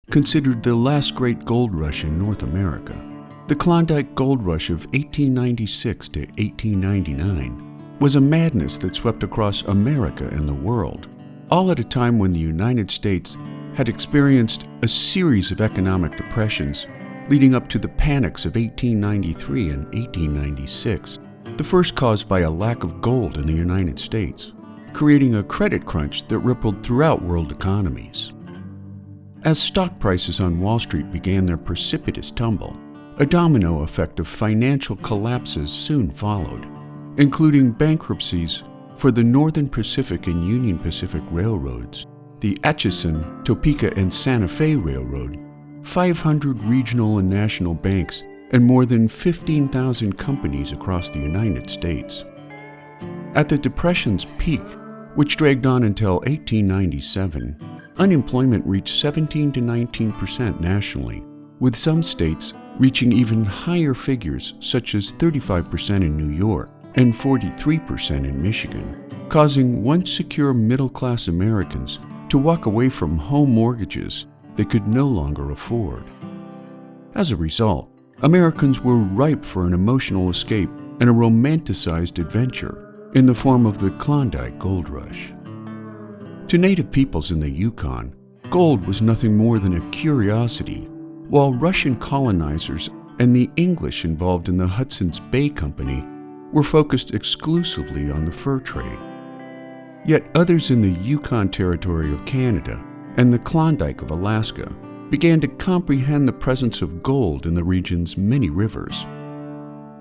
considered the last great gold rush in North America. The Klondike Gold Rush of 1896 to 1899 was a madness that swept across America and the world, all at a time when the United States had experienced a series of economic depressions leading up to the panics of 1893 and 1896, the first caused by a lack of gold in the United States, creating a credit crunch that rippled throughout world economies. As stock prices on Wall Street began their precipitous tumble, a domino effect of financial collapses soon followed, including bankruptcies for the Northern Pacific and Union Pacific Railroads, the Atchison, Topeka, and Santa Fe Railroad, 500 regional and national banks, and more than 15,000 companies across the United States. At the Depression's peak, which dragged on until 1897, unemployment reached 17 to 19% nationally, with some states reaching even higher figures such as 35% in New York and 43% in Michigan, causing once secure middle-class Americans to walk away from home mortgages they could no longer afford. As a result, Americans were ripe for an emotional escape and a romanticized adventure in the form of the Klondike Gold Rush. To native peoples in the Yukon, gold was nothing more than a curiosity, while Russian colonizers and the English involved in the Hudson's Bay Company were focused exclusively on the fur trade. Yet others in the Yukon Territory of Canada and the Klondike of Alaska began to comprehend the presence of gold in the region's many rivers.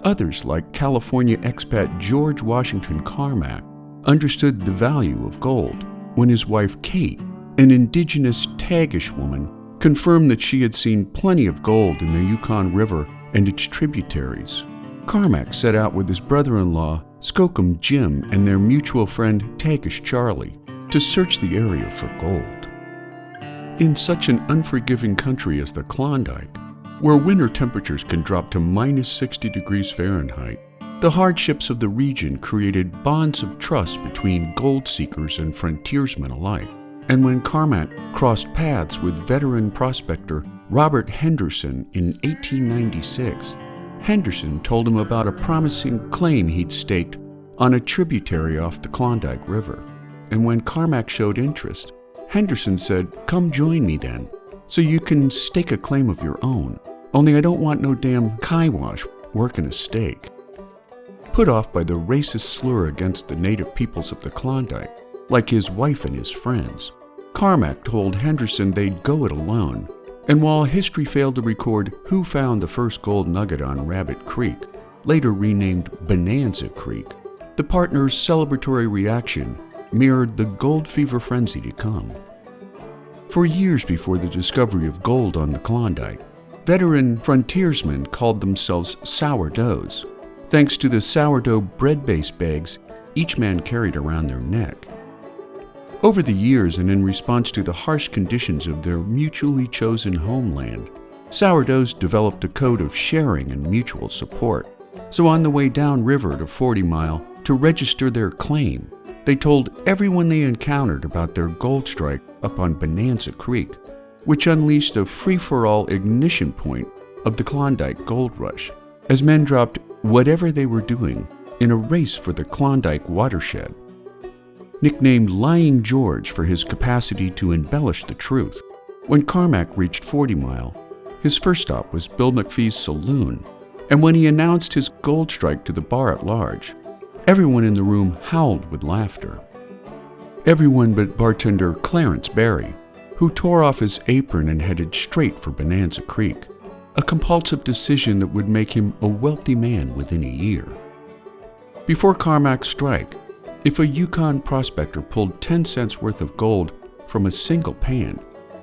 Others, like California expat George Washington Carmack, understood the value of gold when his wife Kate, an indigenous Tagish woman, confirmed that she had seen plenty of gold in the Yukon River and its tributaries. Carmack set out with his brother-in-law, Skookum Jim, and their mutual friend Tagish Charlie to search the area for gold. In such an unforgiving country as the Klondike, where winter temperatures can drop to minus 60 degrees Fahrenheit, the hardships of the region created bonds of trust between gold seekers and frontiersmen alike. And when Carmack crossed paths with veteran prospector Robert Henderson in 1896, Henderson told him about a promising claim he'd staked on a tributary off the Klondike River. And when Carmack showed interest, Henderson said, "Come join me then, so you can stake a claim of your own. Only I don't want no damn Kaiwash working a stake." Put off by the racist slur against the native peoples of the Klondike, like his wife and his friends, Carmack told Henderson they'd go it alone, and while history failed to record who found the first gold nugget on Rabbit Creek, later renamed Bonanza Creek, the partners' celebratory reaction mirrored the gold fever frenzy to come. For years before the discovery of gold on the Klondike, veteran frontiersmen called themselves sourdoughs, thanks to the sourdough bread-based bags each man carried around their neck. Over the years, and in response to the harsh conditions of their mutually chosen homeland, sourdoughs developed a code of sharing and mutual support. So on the way downriver to 40 Mile to register their claim, they told everyone they encountered about their gold strike up on Bonanza Creek, which unleashed a free-for-all ignition point of the Klondike Gold Rush, as men dropped whatever they were doing in a race for the Klondike watershed. Nicknamed Lying George for his capacity to embellish the truth, when Carmack reached 40 Mile, his first stop was Bill McPhee's saloon, and when he announced his gold strike to the bar at large, everyone in the room howled with laughter. Everyone but bartender Clarence Barry, who tore off his apron and headed straight for Bonanza Creek, a compulsive decision that would make him a wealthy man within a year. Before Carmack's strike, if a Yukon prospector pulled 10 cents worth of gold from a single pan,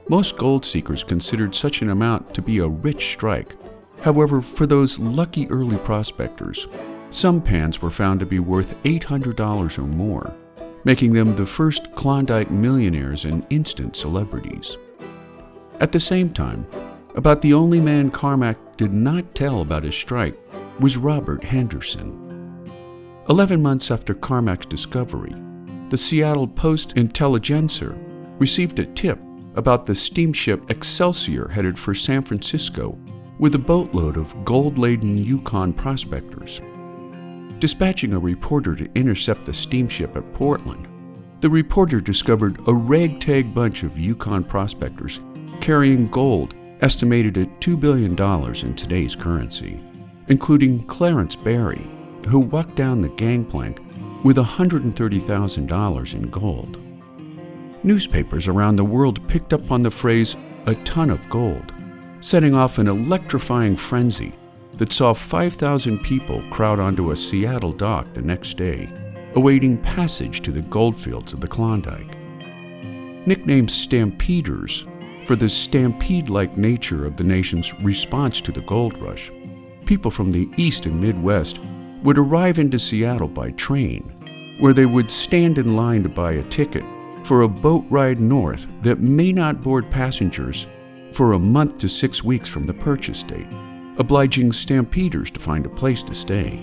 most gold seekers considered such an amount to be a rich strike. However, for those lucky early prospectors, some pans were found to be worth $800 or more, making them the first Klondike millionaires and instant celebrities. At the same time, about the only man Carmack did not tell about his strike was Robert Henderson. 11 months after Carmack's discovery, the Seattle Post-Intelligencer received a tip about the steamship Excelsior headed for San Francisco with a boatload of gold-laden Yukon prospectors. Dispatching a reporter to intercept the steamship at Portland, the reporter discovered a ragtag bunch of Yukon prospectors carrying gold estimated at $2 billion in today's currency, including Clarence Barry, who walked down the gangplank with $130,000 in gold. Newspapers around the world picked up on the phrase, "a ton of gold," setting off an electrifying frenzy that saw 5,000 people crowd onto a Seattle dock the next day, awaiting passage to the goldfields of the Klondike. Nicknamed Stampeders for the stampede-like nature of the nation's response to the gold rush, people from the East and Midwest would arrive into Seattle by train, where they would stand in line to buy a ticket for a boat ride north that may not board passengers for a month to 6 weeks from the purchase date, obliging stampeders to find a place to stay.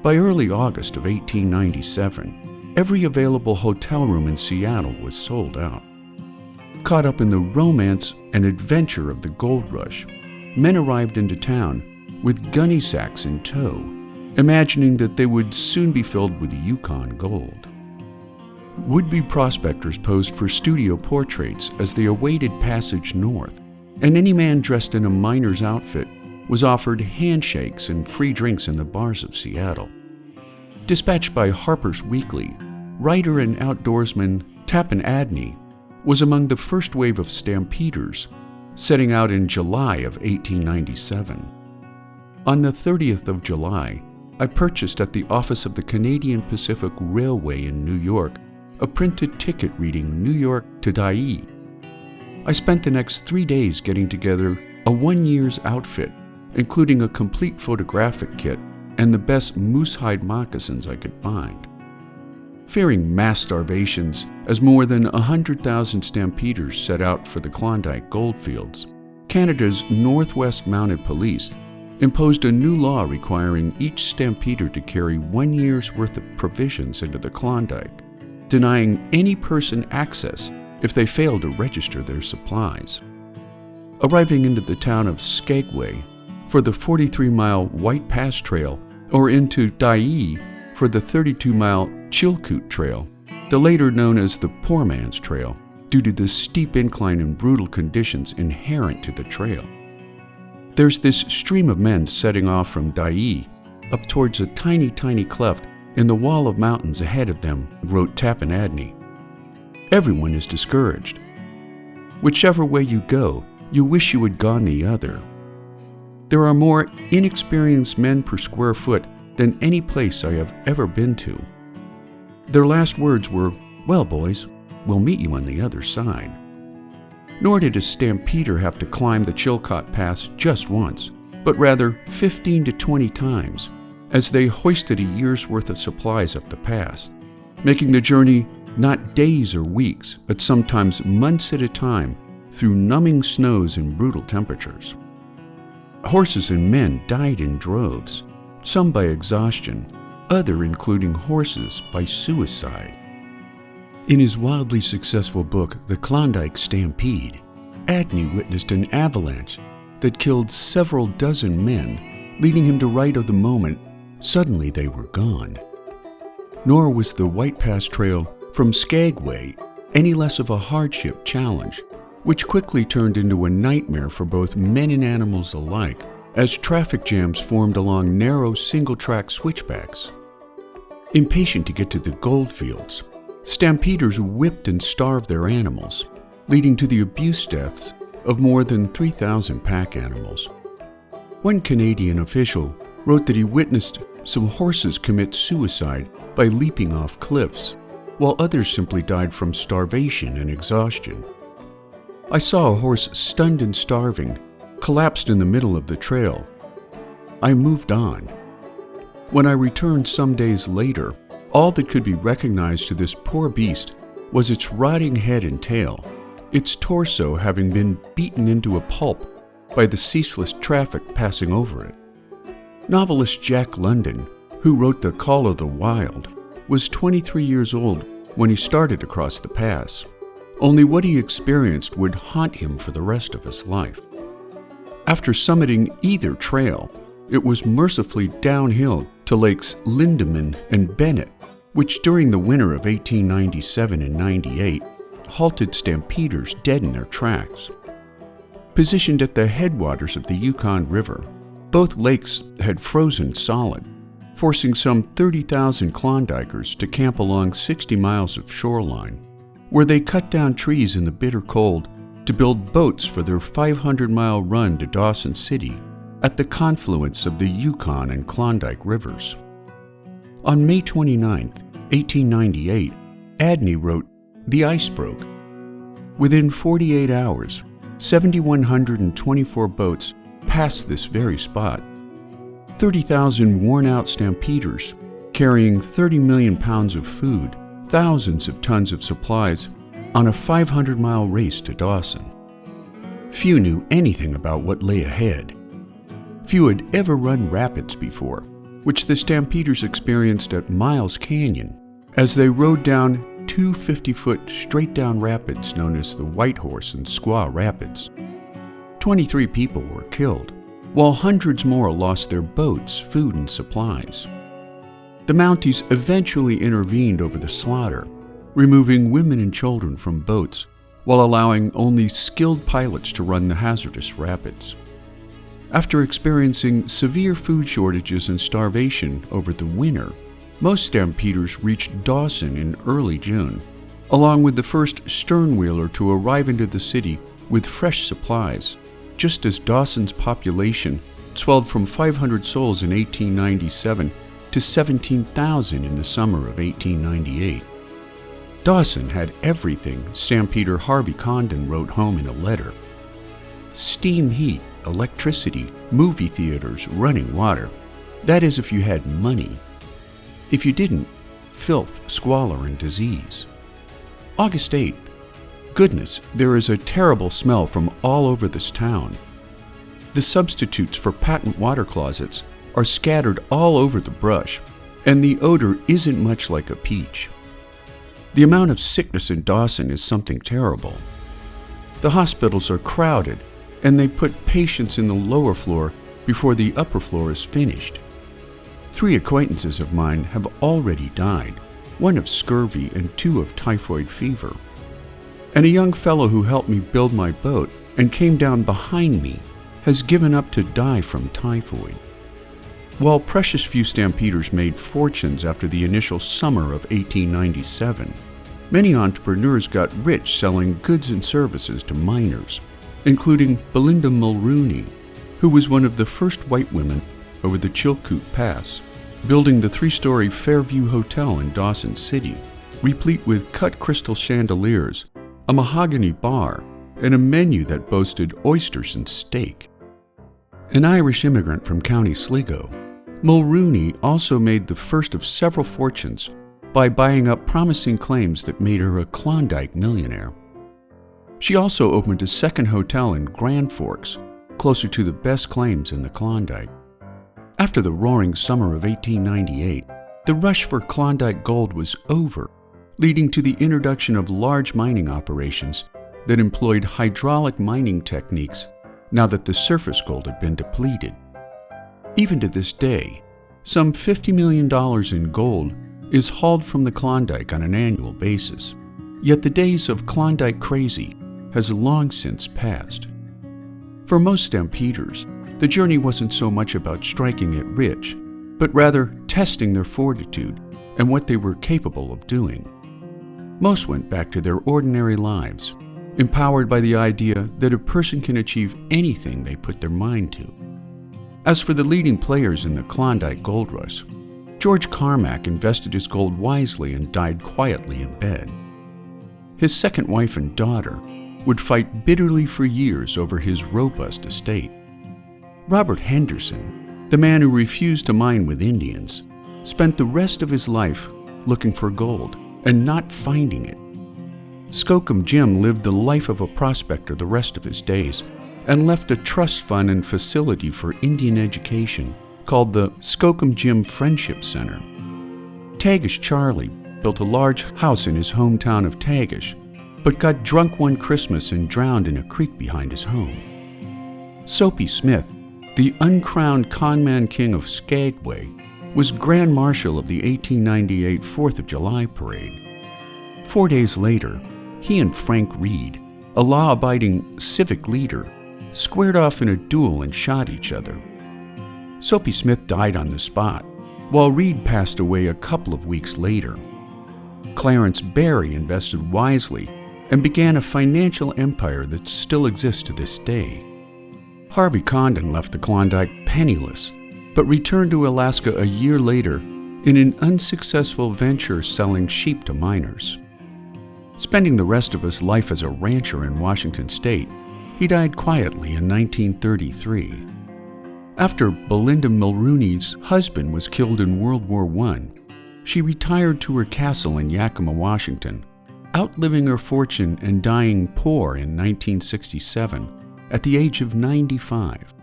By early August of 1897, every available hotel room in Seattle was sold out. Caught up in the romance and adventure of the gold rush, men arrived into town with gunny sacks in tow, imagining that they would soon be filled with Yukon gold. Would-be prospectors posed for studio portraits as they awaited passage north, and any man dressed in a miner's outfit was offered handshakes and free drinks in the bars of Seattle. Dispatched by Harper's Weekly, writer and outdoorsman Tappan Adney was among the first wave of stampeders, setting out in July of 1897. On the 30th of July, I purchased at the office of the Canadian Pacific Railway in New York a printed ticket reading New York to Dai. I spent the next 3 days getting together a 1 year's outfit, including a complete photographic kit and the best moose-hide moccasins I could find. Fearing mass starvations as more than 100,000 stampeders set out for the Klondike goldfields, Canada's Northwest Mounted Police imposed a new law requiring each stampeder to carry 1 year's worth of provisions into the Klondike, denying any person access if they failed to register their supplies. Arriving into the town of Skagway for the 43-mile White Pass Trail or into Dai for the 32-mile Chilkoot Trail, the later known as the Poor Man's Trail, due to the steep incline and brutal conditions inherent to the trail. There's this stream of men setting off from Dai up towards a tiny cleft in the wall of mountains ahead of them, wrote Tappan Adney. Everyone is discouraged. Whichever way you go, you wish you had gone the other. There are more inexperienced men per square foot than any place I have ever been to. Their last words were, "Well, boys, we'll meet you on the other side." Nor did a stampeder have to climb the Chilkoot Pass just once, but rather 15 to 20 times, as they hoisted a year's worth of supplies up the pass, making the journey not days or weeks, but sometimes months at a time through numbing snows and brutal temperatures. Horses and men died in droves, some by exhaustion, other including horses by suicide. In his wildly successful book, The Klondike Stampede, Adney witnessed an avalanche that killed several dozen men, leading him to write of the moment suddenly they were gone. Nor was the White Pass Trail from Skagway any less of a hardship challenge, which quickly turned into a nightmare for both men and animals alike as traffic jams formed along narrow single-track switchbacks. Impatient to get to the goldfields, stampeders whipped and starved their animals, leading to the abuse deaths of more than 3,000 pack animals. One Canadian official wrote that he witnessed some horses commit suicide by leaping off cliffs, while others simply died from starvation and exhaustion. I saw a horse stunned and starving, collapsed in the middle of the trail. I moved on. When I returned some days later, all that could be recognized to this poor beast was its rotting head and tail, its torso having been beaten into a pulp by the ceaseless traffic passing over it. Novelist Jack London, who wrote The Call of the Wild, was 23 years old when he started across the pass. only what he experienced would haunt him for the rest of his life. After summiting either trail, it was mercifully downhill to Lakes Lindeman and Bennett, which during the winter of 1897 and 98 halted stampeders dead in their tracks. Positioned at the headwaters of the Yukon River, both lakes had frozen solid, forcing some 30,000 Klondikers to camp along 60 miles of shoreline, where they cut down trees in the bitter cold to build boats for their 500-mile run to Dawson City at the confluence of the Yukon and Klondike rivers. On May 29, 1898, Adney wrote, "The ice broke. Within 48 hours, 7,124 boats passed this very spot. 30,000 worn-out stampeders, carrying 30 million pounds of food, thousands of tons of supplies, on a 500-mile race to Dawson. Few knew anything about what lay ahead. Few had ever run rapids before, which the stampeders experienced at Miles Canyon as they rode down two 50-foot straight-down rapids known as the White Horse and Squaw Rapids. 23 people were killed, while hundreds more lost their boats, food, and supplies. The Mounties eventually intervened over the slaughter, removing women and children from boats while allowing only skilled pilots to run the hazardous rapids. After experiencing severe food shortages and starvation over the winter, most stampeders reached Dawson in early June, along with the first sternwheeler to arrive into the city with fresh supplies, just as Dawson's population swelled from 500 souls in 1897 to 17,000 in the summer of 1898. Dawson had everything stampeder Harvey Condon wrote home in a letter. Steam heat, electricity, movie theaters, running water. That is if you had money. If you didn't, filth, squalor, and disease. August 8th. Goodness, there is a terrible smell from all over this town. The substitutes for patent water closets are scattered all over the brush, and the odor isn't much like a peach. The amount of sickness in Dawson is something terrible. The hospitals are crowded, and they put patients in the lower floor before the upper floor is finished. 3 acquaintances of mine have already died, 1 of scurvy and 2 of typhoid fever. And a young fellow who helped me build my boat and came down behind me has given up to die from typhoid. While precious few stampeders made fortunes after the initial summer of 1897, many entrepreneurs got rich selling goods and services to miners, including Belinda Mulrooney, who was one of the first white women over the Chilkoot Pass, building the 3-story Fairview Hotel in Dawson City, replete with cut crystal chandeliers, a mahogany bar, and a menu that boasted oysters and steak. An Irish immigrant from County Sligo, Mulrooney also made the first of several fortunes by buying up promising claims that made her a Klondike millionaire. She also opened a second hotel in Grand Forks, closer to the best claims in the Klondike. After the roaring summer of 1898, the rush for Klondike gold was over, leading to the introduction of large mining operations that employed hydraulic mining techniques now that the surface gold had been depleted. Even to this day, some $50 million in gold is hauled from the Klondike on an annual basis. Yet the days of Klondike crazy has long since passed. For most stampeders, the journey wasn't so much about striking it rich, but rather testing their fortitude and what they were capable of doing. Most went back to their ordinary lives, empowered by the idea that a person can achieve anything they put their mind to. As for the leading players in the Klondike Gold Rush, George Carmack invested his gold wisely and died quietly in bed. His second wife and daughter would fight bitterly for years over his robust estate. Robert Henderson, the man who refused to mine with Indians, spent the rest of his life looking for gold and not finding it. Skookum Jim lived the life of a prospector the rest of his days and left a trust fund and facility for Indian education called the Skookum Jim Friendship Center. Tagish Charlie built a large house in his hometown of Tagish but got drunk one Christmas and drowned in a creek behind his home. Soapy Smith, the uncrowned conman king of Skagway, was Grand Marshal of the 1898 4th of July parade. 4 days later, he and Frank Reed, a law-abiding civic leader, squared off in a duel and shot each other. Soapy Smith died on the spot, while Reed passed away a couple of weeks later. Clarence Berry invested wisely and began a financial empire that still exists to this day. Harvey Condon left the Klondike penniless, but returned to Alaska a year later in an unsuccessful venture selling sheep to miners. Spending the rest of his life as a rancher in Washington state, he died quietly in 1933. After Belinda Mulrooney's husband was killed in World War I, she retired to her castle in Yakima, Washington, outliving her fortune and dying poor in 1967 at the age of 95,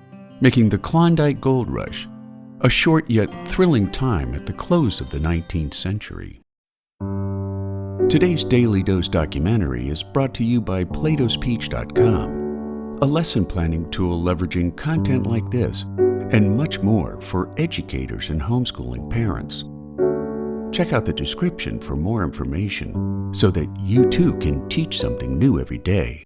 making the Klondike Gold Rush a short yet thrilling time at the close of the 19th century. Today's Daily Dose documentary is brought to you by PlatosPeach.com, a lesson planning tool leveraging content like this and much more for educators and homeschooling parents. Check out the description for more information so that you too can teach something new every day.